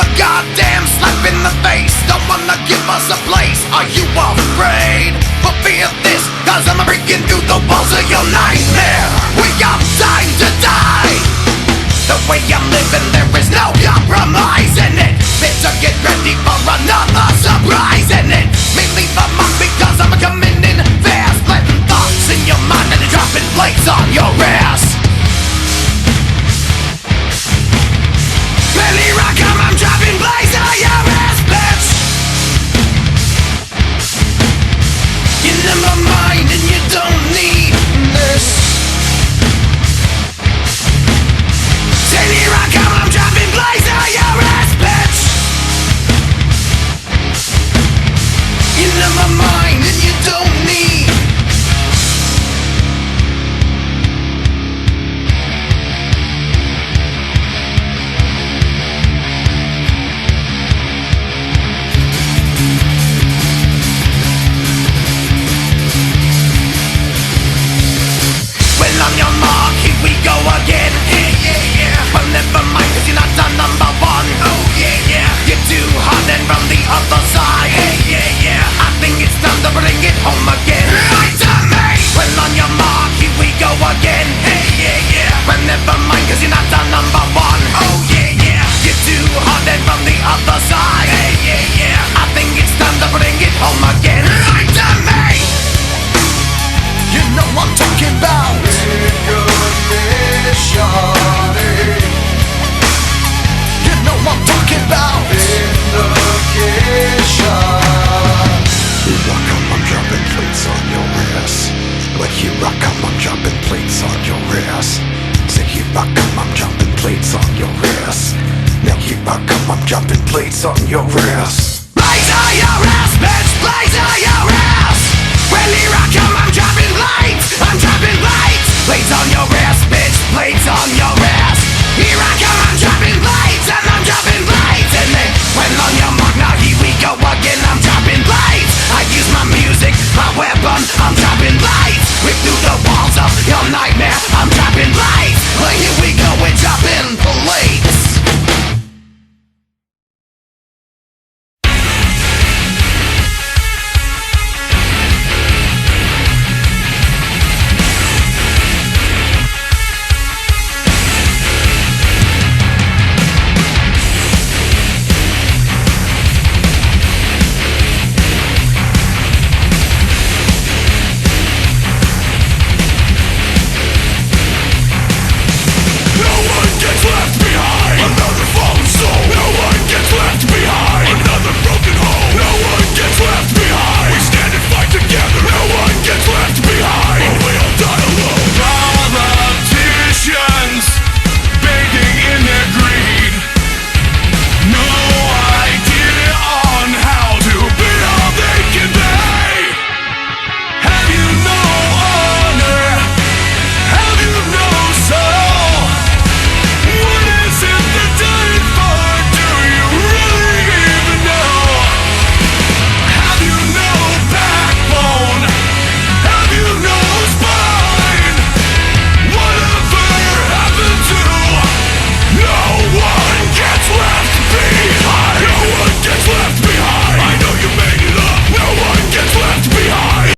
a goddamn slap in the face. Don't wanna give us a place. Are you afraid? But fear this, cause I'm breaking through the walls of your nightmare. We got time to die. The way I'm living, there is no compromise in it. Better get ready for another surprise in it. Me leave a mark because I'm coming in fast. Planting thoughts in your mind and dropping plates on your ass. Really rock 'em, I'm dropping plates on your ass, bitch. You never mind and you don't need this. Really rock 'em, I'm dropping plates on your ass, bitch. You never mind and you don't need. Well, on your mark, here we go again. Yeah, yeah, yeah. Well, never mind, cause you're not the number one. Oh, yeah, yeah. You're too hot and from the other side. Hey, yeah, yeah. I think it's time to bring it home again. Right to me. Well, on your mark, here we go again. Hey, yeah, yeah. Well, never mind, cause you're not the number one. Oh, yeah, yeah. You're too hot and from the other side. Hey, yeah, yeah. I think it's time to bring it home again. Right to me. You know what I'm talking about. You know what I'm talking about. Here I come, I'm dropping plates on your ass. Like here I come, I'm dropping plates on your ass. Say here I come, I'm dropping plates on your ass. Now here I come, I'm dropping plates on your ass. Plates on your ass, bitch, plates on your ass. Well, here I come, I'm dropping plates, I'm dropping plates. Plates on your ass, bitch, plates on your ass. Here I come, I'm dropping plates, and I'm dropping plates. And then, when on your mark, now here we go again, I'm dropping plates. I use my music, my weapon, I'm dropping plates. Rip through the walls of your nightmare, I'm dropping plates. Well, here we go, we're dropping